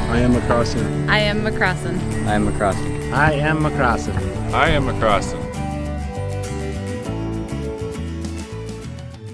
I am McCrossan. I am McCrossan. I am McCrossan. I am McCrossan. I am McCrossan.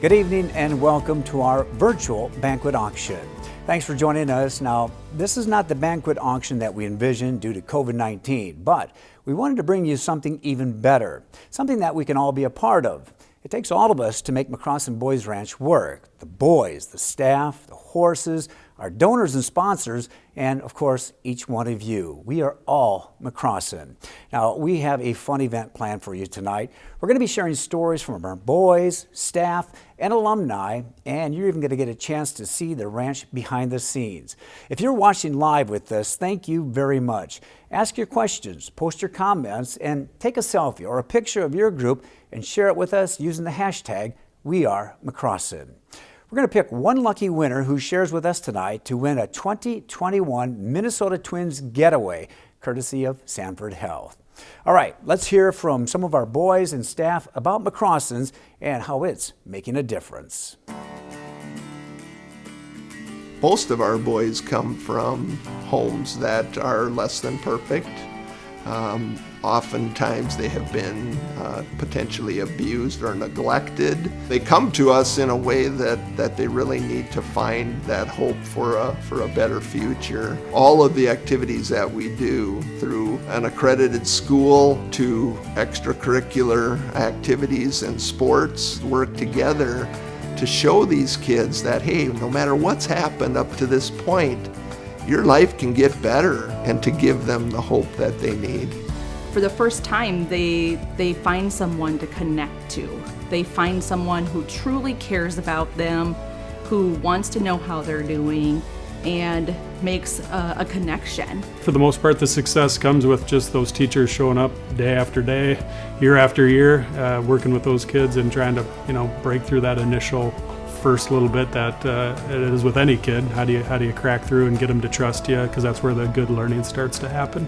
Good evening and welcome to our virtual banquet auction. Thanks for joining us. Now, this is not the banquet auction that we envisioned due to COVID-19, but we wanted to bring you something even better, something that we can all be a part of. It takes all of us to make McCrossan Boys Ranch work. The boys, the staff, the horses, our donors and sponsors, and of course, each one of you. We are all McCrossan. Now, we have a fun event planned for you tonight. We're going to be sharing stories from our boys, staff, and alumni, and you're even going to get a chance to see the ranch behind the scenes. If you're watching live with us, thank you very much. Ask your questions, post your comments, and take a selfie or a picture of your group and share it with us using the hashtag #WeAreMcCrossan. We're going to pick one lucky winner who shares with us tonight to win a 2021 Minnesota Twins getaway, courtesy of Sanford Health. All right, let's hear from some of our boys and staff about McCrossans and how it's making a difference. Most of our boys come from homes that are less than perfect. Oftentimes they have been potentially abused or neglected. They come to us in a way that they really need to find that hope for a better future. All of the activities that we do, through an accredited school to extracurricular activities and sports, work together to show these kids that, hey, no matter what's happened up to this point, your life can get better, and to give them the hope that they need. For the first time, they find someone to connect to. They find someone who truly cares about them, who wants to know how they're doing, and makes a connection. For the most part, the success comes with just those teachers showing up day after day, year after year, working with those kids and trying to, break through that initial first little bit that it is with any kid. How do you crack through and get them to trust you? Because that's where the good learning starts to happen.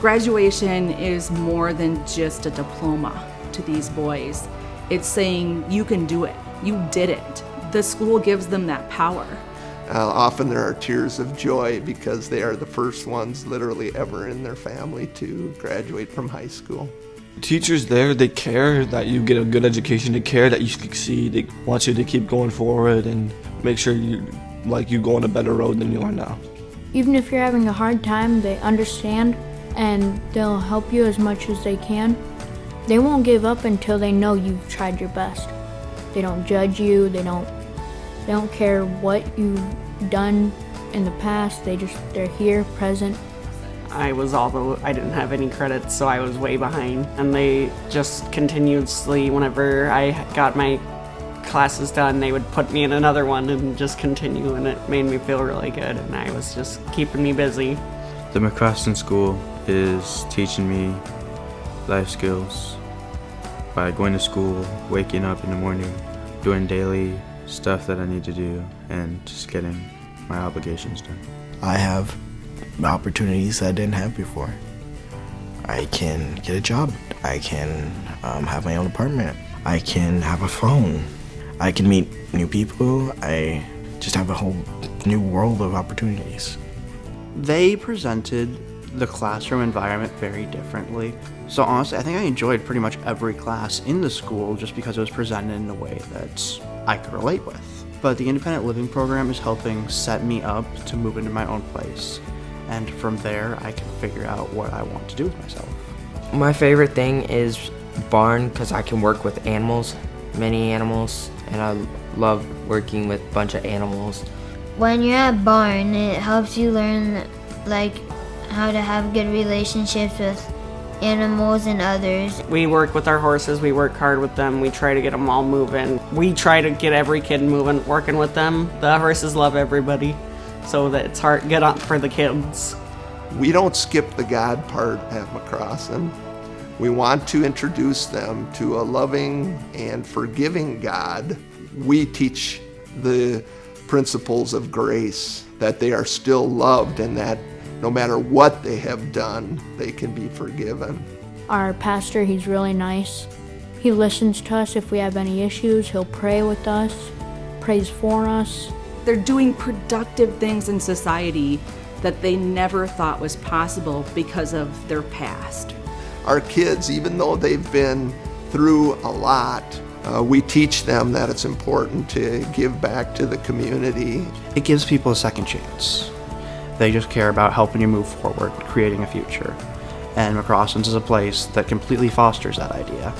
Graduation is more than just a diploma to these boys. It's saying you can do it. You did it. The school gives them that power. Often there are tears of joy because they are the first ones literally ever in their family to graduate from high school. Teachers there, they care that you get a good education, they care that you succeed, they want you to keep going forward and make sure you go on a better road than you are now. Even if you're having a hard time, they understand and they'll help you as much as they can. They won't give up until they know you've tried your best. They don't judge you, they don't care what you've done in the past, they're here, present. I didn't have any credits, so I was way behind. And they just continuously, whenever I got my classes done, they would put me in another one and just continue, and it made me feel really good, and I was just keeping me busy. The McCrossan School is teaching me life skills by going to school, waking up in the morning, doing daily stuff that I need to do, and just getting my obligations done. I have opportunities I didn't have before. I can get a job. I can have my own apartment. I can have a phone. I can meet new people. I just have a whole new world of opportunities. They presented the classroom environment very differently. So honestly, I think I enjoyed pretty much every class in the school just because it was presented in a way that I could relate with. But the independent living program is helping set me up to move into my own place. And from there, I can figure out what I want to do with myself. My favorite thing is barn because I can work with animals, many animals, and I love working with a bunch of animals. When you're at barn, it helps you learn how to have good relationships with animals and others. We work with our horses, we work hard with them, we try to get them all moving. We try to get every kid moving, working with them. The horses love everybody, so that it's hard to get up for the kids. We don't skip the God part at McCrossan. We want to introduce them to a loving and forgiving God. We teach the principles of grace, that they are still loved and that no matter what they have done, they can be forgiven. Our pastor, he's really nice. He listens to us if we have any issues. He'll pray with us, prays for us. They're doing productive things in society that they never thought was possible because of their past. Our kids, even though they've been through a lot, we teach them that it's important to give back to the community. It gives people a second chance. They just care about helping you move forward, creating a future. And McCrossins is a place that completely fosters that idea.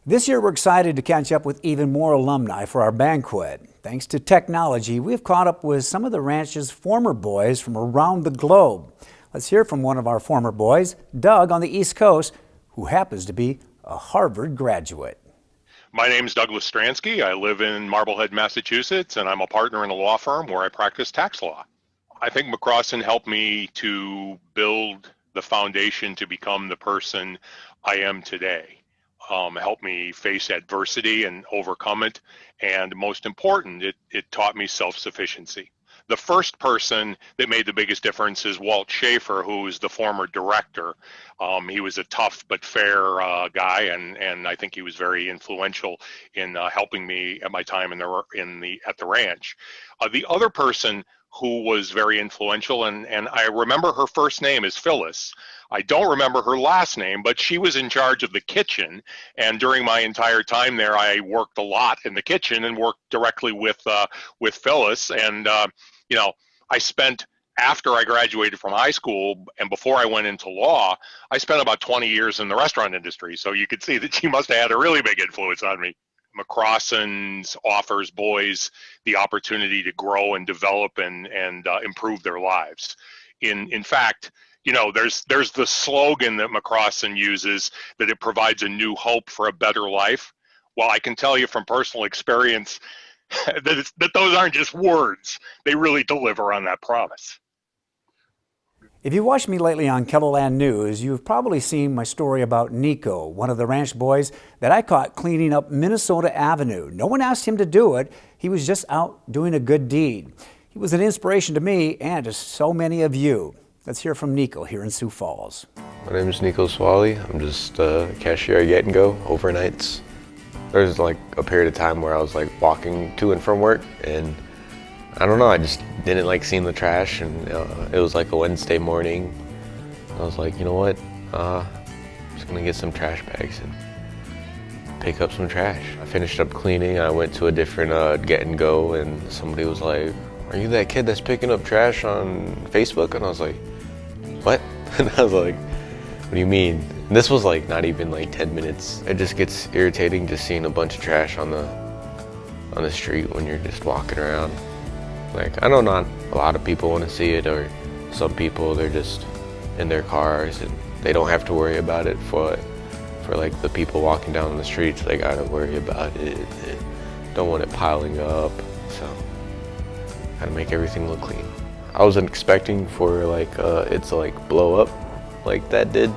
This year, we're excited to catch up with even more alumni for our banquet. Thanks to technology, we've caught up with some of the ranch's former boys from around the globe. Let's hear from one of our former boys, Doug on the East Coast, who happens to be a Harvard graduate. My name's Douglas Stransky. I live in Marblehead, Massachusetts, and I'm a partner in a law firm where I practice tax law. I think McCrossin helped me to build the foundation to become the person I am today. Helped me face adversity and overcome it, and most important, it taught me self-sufficiency. The first person that made the biggest difference is Walt Schaefer, who is the former director. He was a tough but fair guy, and I think he was very influential in helping me at my time at the ranch. The other person who was very influential, and I remember her first name is Phyllis. I don't remember her last name, but she was in charge of the kitchen, and during my entire time there, I worked a lot in the kitchen and worked directly with Phyllis. And I spent, after I graduated from high school and before I went into law, I spent about 20 years in the restaurant industry. So you could see that she must have had a really big influence on me. McCrossin's offers boys the opportunity to grow and develop and improve their lives. In fact, there's the slogan that McCrossin uses, that it provides a new hope for a better life. Well, I can tell you from personal experience that those aren't just words. They really deliver on that promise. If you watched me lately on KELOLAND News, you've probably seen my story about Nico, one of the ranch boys that I caught cleaning up Minnesota Avenue. No one asked him to do it. He was just out doing a good deed. He was an inspiration to me and to so many of you. Let's hear from Nico here in Sioux Falls. My name is Nico Swally. I'm just a cashier at Get and Go overnights. There was like a period of time where I was like walking to and from work, and I don't know, I just didn't like seeing the trash, and it was like a Wednesday morning. I was like, you know what, I'm just gonna get some trash bags and pick up some trash. I finished up cleaning, I went to a different Get and Go, and somebody was like, are you that kid that's picking up trash on Facebook? And I was like, what? And I was like, what do you mean? And this was like not even like 10 minutes. It just gets irritating just seeing a bunch of trash on the street when you're just walking around. Like, I know not a lot of people want to see it, or some people, they're just in their cars and they don't have to worry about it. For like the people walking down the streets, they gotta worry about it. They don't want it piling up, so gotta make everything look clean. I wasn't expecting for like it to like blow up like that did,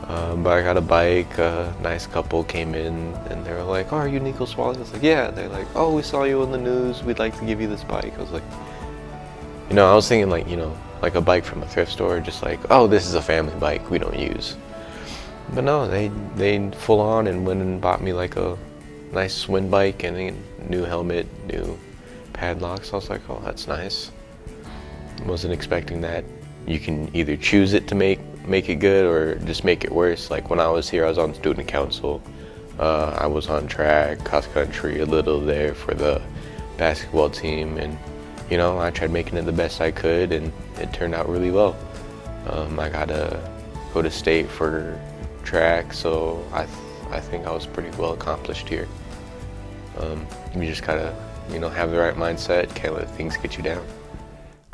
but I got a bike. A nice couple came in and they were like, oh, are you Nico Swally? I was like, yeah. They're like, oh, we saw you on the news, we'd like to give you this bike. I was like, I was thinking like, like a bike from a thrift store, just like, oh, this is a family bike we don't use. But no, they full on and went and bought me like a nice swim bike and a new helmet, new padlocks. I was like, oh, that's nice. Wasn't expecting that. You can either choose it to make it good or just make it worse. Like when I was here, I was on student council. I was on track, cross country, a little there for the basketball team, and I tried making it the best I could, and it turned out really well. I got to go to state for track, so I think I was pretty well accomplished here. You just gotta have the right mindset, can't let things get you down.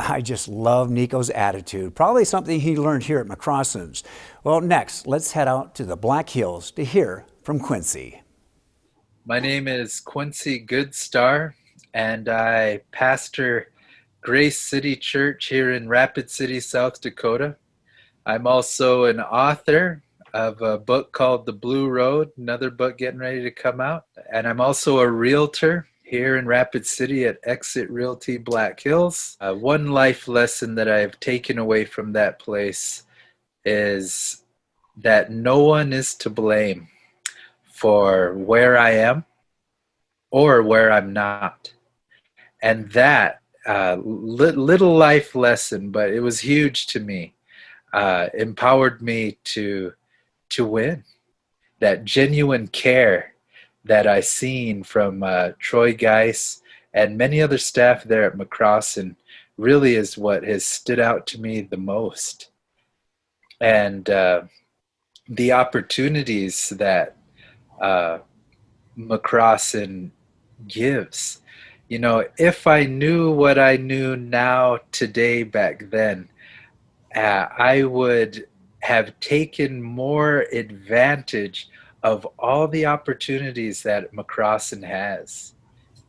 I just love Nico's attitude, probably something he learned here at McCrossin's. Well, next, let's head out to the Black Hills to hear from Quincy. My name is Quincy Goodstar, and I pastor Grace City Church here in Rapid City, South Dakota. I'm also an author of a book called The Blue Road, another book getting ready to come out. And I'm also a realtor here in Rapid City at Exit Realty Black Hills. One life lesson that I've taken away from that place is that no one is to blame for where I am. or where I'm not. And that little life lesson, but it was huge to me, empowered me to win. That genuine care that I seen from Troy Geis and many other staff there at McCrossin really is what has stood out to me the most. And the opportunities that McCrossin gives. You know, if I knew what I knew now today back then, I would have taken more advantage of all the opportunities that McCrossin has.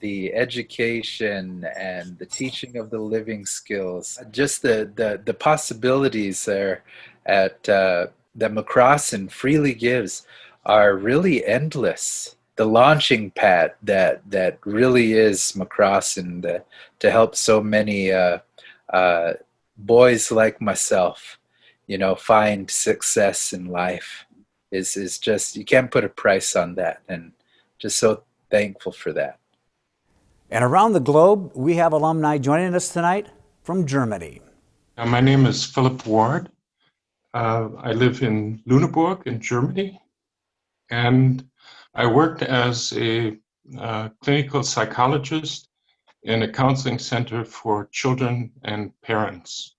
The education and the teaching of the living skills, just the possibilities there at that McCrossin freely gives are really endless. The launching pad that really is McCrossin to help so many boys like myself, you know, find success in life is just, you can't put a price on that, and just so thankful for that. And around the globe, we have alumni joining us tonight from Germany. My name is Philip Ward. I live in Lüneburg in Germany, and I worked as a clinical psychologist in a counseling center for children and parents.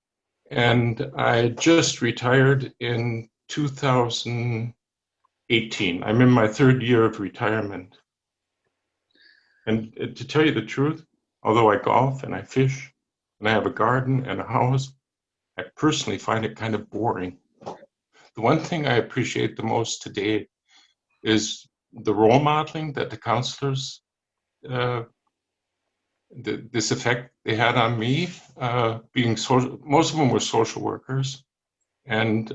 And I just retired in 2018. I'm in my third year of retirement. And to tell you the truth, although I golf and I fish and I have a garden and a house, I personally find it kind of boring. The one thing I appreciate the most today is the role modeling that the counselors, this effect they had on me, being social. Most of them were social workers, and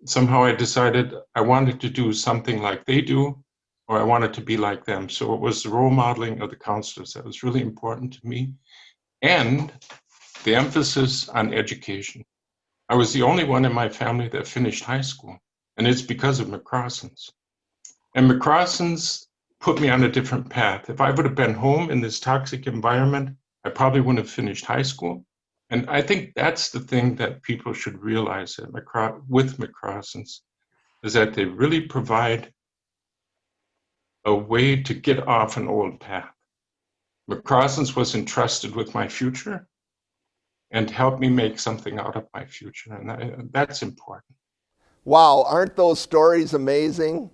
somehow I decided I wanted to do something like they do, or I wanted to be like them. So it was the role modeling of the counselors that was really important to me, and the emphasis on education. I was the only one in my family that finished high school, and it's because of McCrossins. And McCrossins put me on a different path. If I would have been home in this toxic environment, I probably wouldn't have finished high school. And I think that's the thing that people should realize with McCrossins, is that they really provide a way to get off an old path. McCrossins was entrusted with my future and helped me make something out of my future. And that's important. Wow, aren't those stories amazing?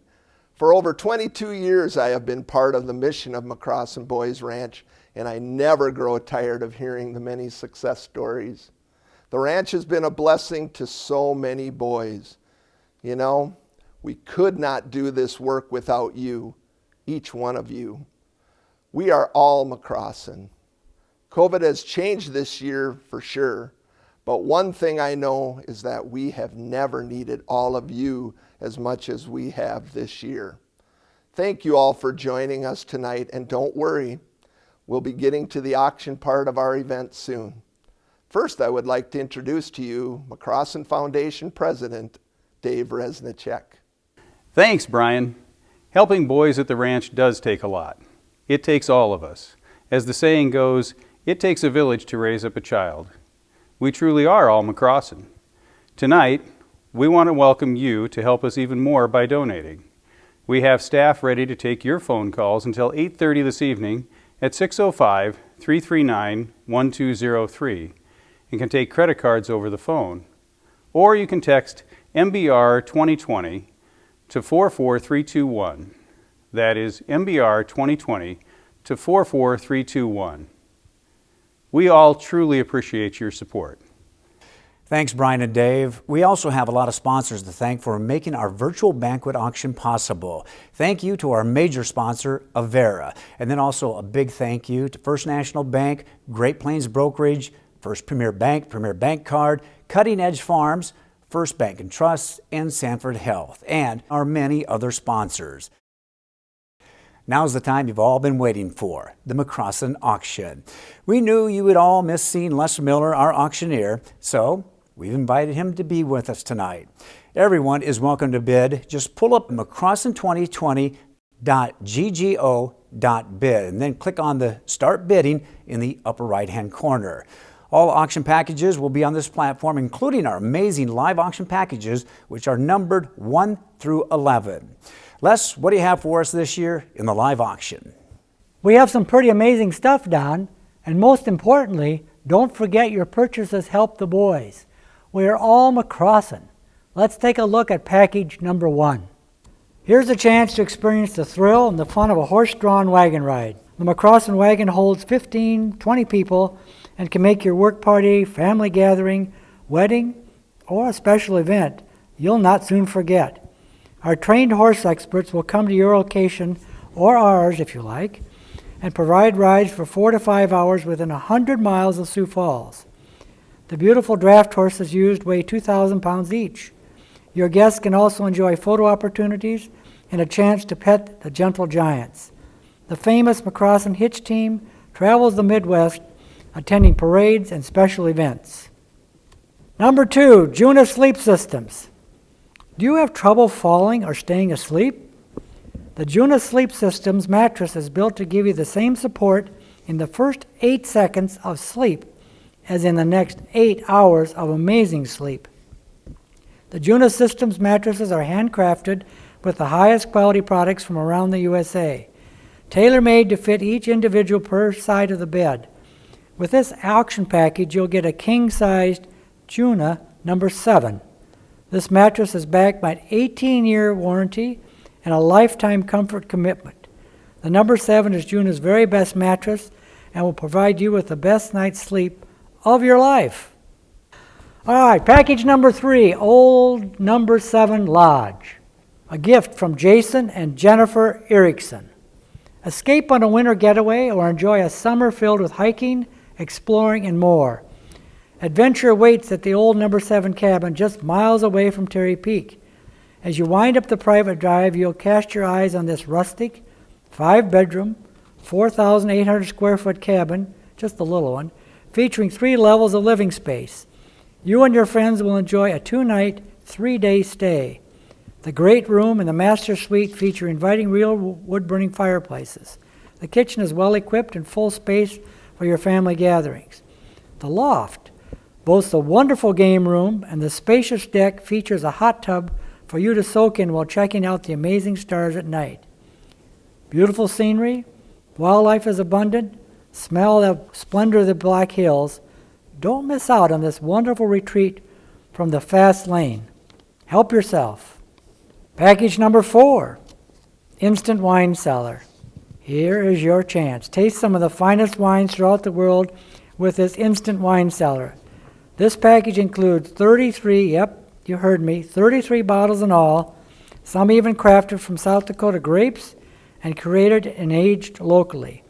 For over 22 years, I have been part of the mission of McCrossin Boys Ranch, and I never grow tired of hearing the many success stories. The ranch has been a blessing to so many boys. You know, we could not do this work without you, each one of you. We are all McCrossin. COVID has changed this year for sure, but one thing I know is that we have never needed all of you as much as we have this year. Thank you all for joining us tonight, and don't worry, we'll be getting to the auction part of our event soon. First, I would like to introduce to you McCrossin Foundation President, Dave Resnicek. Thanks, Brian. Helping boys at the ranch does take a lot. It takes all of us. As the saying goes, it takes a village to raise up a child. We truly are all McCrossin. Tonight, we want to welcome you to help us even more by donating. We have staff ready to take your phone calls until 8:30 this evening at 605-339-1203 and can take credit cards over the phone. Or you can text MBR 2020 to 44321. That is MBR 2020 to 44321. We all truly appreciate your support. Thanks, Brian and Dave. We also have a lot of sponsors to thank for making our virtual banquet auction possible. Thank you to our major sponsor, Avera. And then also a big thank you to First National Bank, Great Plains Brokerage, First Premier Bank Card, Cutting Edge Farms, First Bank and Trust, and Sanford Health, and our many other sponsors. Now's the time you've all been waiting for, the McCrossin auction. We knew you would all miss seeing Les Miller, our auctioneer, so we've invited him to be with us tonight. Everyone is welcome to bid. Just pull up McCrossin2020 www.ggo.bid, and then click on the Start Bidding in the upper right-hand corner. All auction packages will be on this platform, including our amazing live auction packages, which are numbered 1 through 11. Les, what do you have for us this year in the live auction? We have some pretty amazing stuff, Don, and most importantly, don't forget your purchases help the boys. We are all McCrossin. Let's take a look at package number 1. Here's a chance to experience the thrill and the fun of a horse-drawn wagon ride. The McCrossin wagon holds 15, 20 people and can make your work party, family gathering, wedding, or a special event you'll not soon forget. Our trained horse experts will come to your location, or ours if you like, and provide rides for 4 to 5 hours within 100 miles of Sioux Falls. The beautiful draft horses used weigh 2,000 pounds each. Your guests can also enjoy photo opportunities and a chance to pet the gentle giants. The famous McCrossin Hitch Team travels the Midwest, attending parades and special events. Number 2, Juna Sleep Systems. Do you have trouble falling or staying asleep? The Juna Sleep Systems mattress is built to give you the same support in the first 8 seconds of sleep as in the next 8 hours of amazing sleep. The Juna Systems mattresses are handcrafted with the highest quality products from around the USA, tailor-made to fit each individual per side of the bed. With this auction package, you'll get a king-sized Juna number 7. This mattress is backed by an 18-year warranty and a lifetime comfort commitment. The number 7 is Juna's very best mattress and will provide you with the best night's sleep of your life. All right, package number 3, Old Number 7 Lodge. A gift from Jason and Jennifer Erickson. Escape on a winter getaway or enjoy a summer filled with hiking, exploring, and more. Adventure awaits at the Old Number 7 cabin just miles away from Terry Peak. As you wind up the private drive, you'll cast your eyes on this rustic, 5-bedroom, 4,800 square foot cabin, just a little one, featuring 3 levels of living space. You and your friends will enjoy a 2-night, 3-day stay. The great room and the master suite feature inviting real wood-burning fireplaces. The kitchen is well equipped and full space for your family gatherings. The loft boasts a wonderful game room, and the spacious deck features a hot tub for you to soak in while checking out the amazing stars at night. Beautiful scenery, wildlife is abundant, smell the splendor of the Black Hills. Don't miss out on this wonderful retreat from the fast lane. Help yourself. Package number 4, Instant Wine Cellar. Here is your chance. Taste some of the finest wines throughout the world with this Instant Wine Cellar. This package includes 33, yep, you heard me, 33 bottles in all, some even crafted from South Dakota grapes and created and aged locally.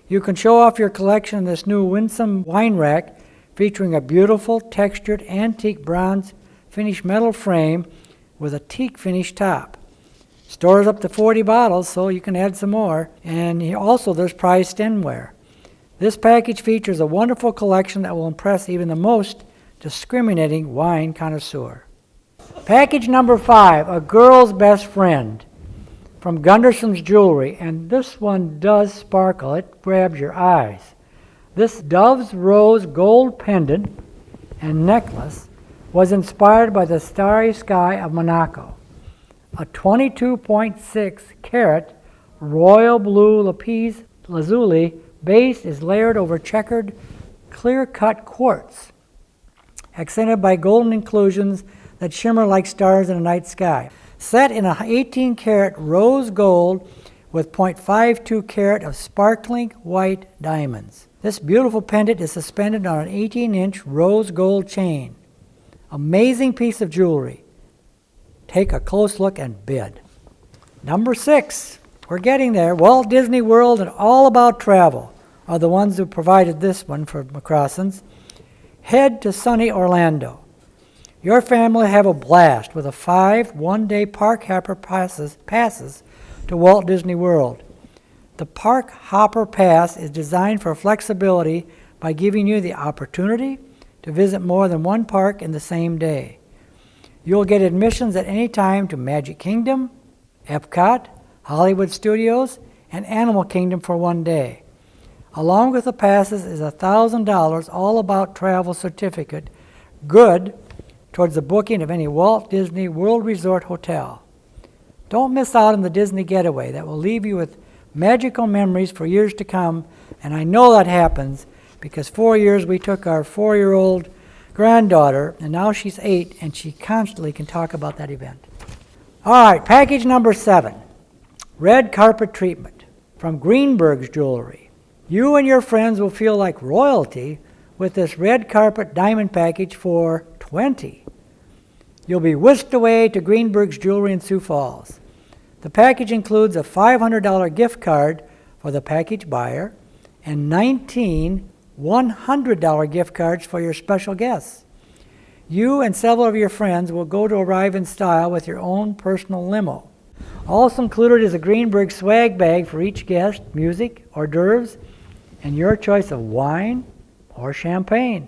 You can show off your collection in this new winsome wine rack featuring a beautiful textured antique bronze finished metal frame with a teak finish top. Stores up to 40 bottles, so you can add some more. And also there's prized tinware. This package features a wonderful collection that will impress even the most discriminating wine connoisseur. Package number 5, A Girl's Best Friend from Gunderson's Jewelry. And this one does sparkle. It grabs your eyes. This Dove's Rose gold pendant and necklace was inspired by the starry sky of Monaco. A 22.6 carat royal blue lapis lazuli base is layered over checkered, clear-cut quartz, accented by golden inclusions that shimmer like stars in a night sky. Set in a 18-karat rose gold with 0.52 carat of sparkling white diamonds. This beautiful pendant is suspended on an 18-inch rose gold chain. Amazing piece of jewelry. Take a close look and bid. Number 6, we're getting there. Walt Disney World and All About Travel are the ones who provided this one for McCrossins. Head to sunny Orlando. Your family have a blast with a 5 one-day park hopper passes to Walt Disney World. The Park Hopper Pass is designed for flexibility by giving you the opportunity to visit more than one park in the same day. You'll get admissions at any time to Magic Kingdom, Epcot, Hollywood Studios, and Animal Kingdom for one day. Along with the passes is $1,000 all about travel certificate, good towards the booking of any Walt Disney World Resort hotel. Don't miss out on the Disney getaway that will leave you with magical memories for years to come, and I know that happens because 4 years we took our 4-year-old granddaughter, and now she's 8, and she constantly can talk about that event. All right, package number 7, red carpet treatment from Greenberg's Jewelry. You and your friends will feel like royalty with this red carpet diamond package for $20. You'll be whisked away to Greenberg's Jewelry in Sioux Falls. The package includes a $500 gift card for the package buyer and 19 $100 gift cards for your special guests. You and several of your friends will go to arrive in style with your own personal limo. Also included is a Greenberg swag bag for each guest, music, hors d'oeuvres, and your choice of wine or champagne.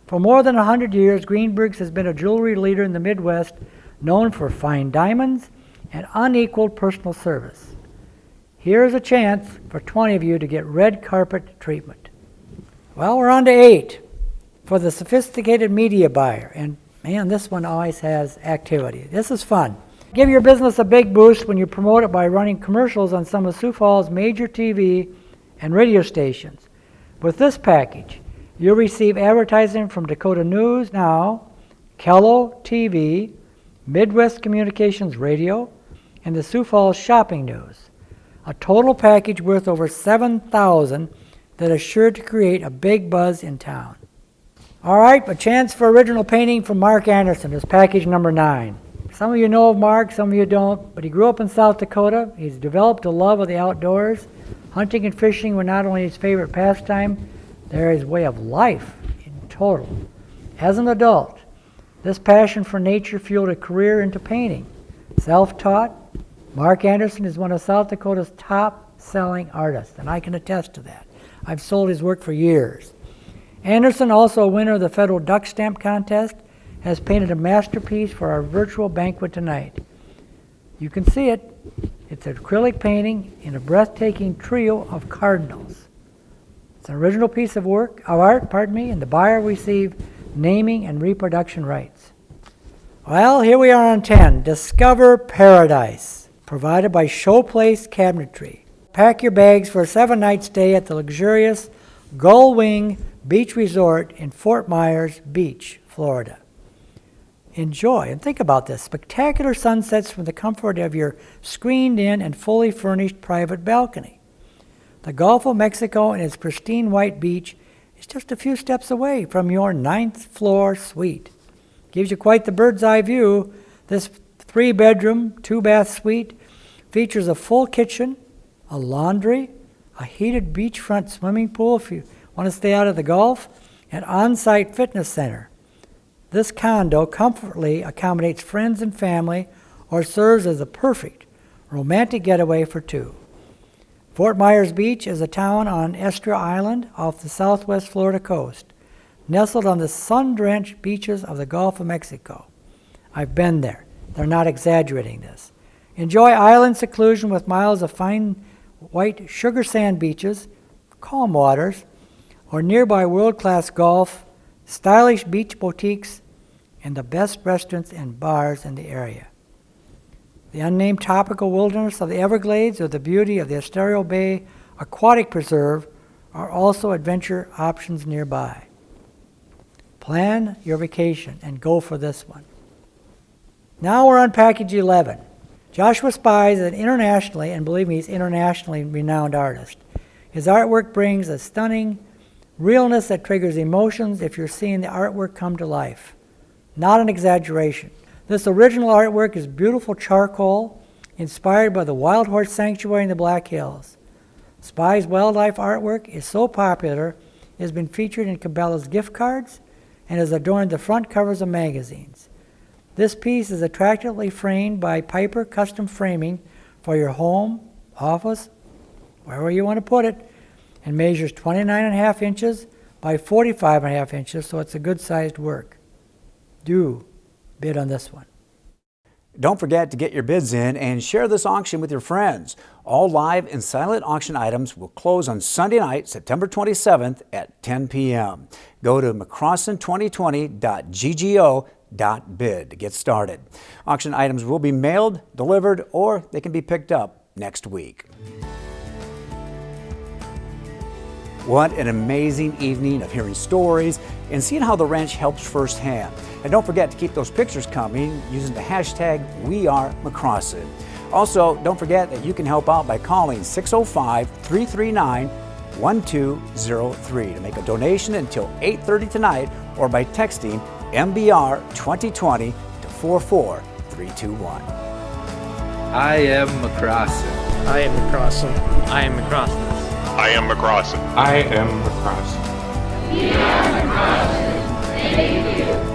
For more than 100 years, Greenberg's has been a jewelry leader in the Midwest, known for fine diamonds and unequaled personal service. Here's a chance for 20 of you to get red carpet treatment. Well, we're on to 8 for the sophisticated media buyer. And man, this one always has activity. This is fun. Give your business a big boost when you promote it by running commercials on some of Sioux Falls' major TV and radio stations. With this package, you'll receive advertising from Dakota News Now, Kello TV, Midwest Communications Radio, and the Sioux Falls Shopping News. A total package worth over $7,000 that is sure to create a big buzz in town. All right, a chance for original painting from Mark Anderson is package number 9. Some of you know of Mark, some of you don't, but he grew up in South Dakota. He's developed a love of the outdoors. Hunting and fishing were not only his favorite pastime, they're his way of life in total. As an adult, this passion for nature fueled a career into painting. Self-taught, Mark Anderson is one of South Dakota's top-selling artists, and I can attest to that. I've sold his work for years. Anderson, also a winner of the Federal Duck Stamp Contest, has painted a masterpiece for our virtual banquet tonight. You can see it. It's an acrylic painting in a breathtaking trio of cardinals. It's an original piece of art, and the buyer received naming and reproduction rights. Well, here we are on 10, Discover Paradise, provided by Showplace Cabinetry. Pack your bags for a 7-night stay at the luxurious Gull Wing Beach Resort in Fort Myers Beach, Florida. Enjoy, and think about this, spectacular sunsets from the comfort of your screened-in and fully furnished private balcony. The Gulf of Mexico and its pristine white beach is just a few steps away from your 9th floor suite. Gives you quite the bird's eye view. This 3-bedroom, 2-bath suite features a full kitchen, a laundry, a heated beachfront swimming pool if you want to stay out of the Gulf, and on-site fitness center. This condo comfortably accommodates friends and family or serves as a perfect romantic getaway for 2. Fort Myers Beach is a town on Estria Island off the southwest Florida coast, nestled on the sun-drenched beaches of the Gulf of Mexico. I've been there. They're not exaggerating this. Enjoy island seclusion with miles of fine white sugar sand beaches, calm waters, or nearby world-class golf, stylish beach boutiques, and the best restaurants and bars in the area. The unnamed tropical wilderness of the Everglades or the beauty of the Estero Bay Aquatic Preserve are also adventure options nearby. Plan your vacation and go for this one. Now we're on package 11. Joshua Spies is an internationally, and believe me, he's internationally renowned artist. His artwork brings a stunning realness that triggers emotions if you're seeing the artwork come to life. Not an exaggeration. This original artwork is beautiful charcoal inspired by the Wild Horse Sanctuary in the Black Hills. Spies' wildlife artwork is so popular it has been featured in Cabela's gift cards and has adorned the front covers of magazines. This piece is attractively framed by Piper Custom Framing for your home, office, wherever you want to put it, and measures 29.5 inches by 45.5 inches, so it's a good-sized work. Do bid on this one. Don't forget to get your bids in and share this auction with your friends. All live and silent auction items will close on Sunday night, September 27th at 10 p.m. Go to mccrossan2020.ggo.bid to get started. Auction items will be mailed, delivered, or they can be picked up next week. What an amazing evening of hearing stories and seeing how the ranch helps firsthand. And don't forget to keep those pictures coming using the hashtag WeAreMcCrossan. Also, don't forget that you can help out by calling 605-339-1203 to make a donation until 8:30 tonight, or by texting MBR 2020 to 44321. I am McCrossan. I am McCrossan. I am McCrossan. I am McCrossan. I am McCrossan. We are McCrossan. Thank you.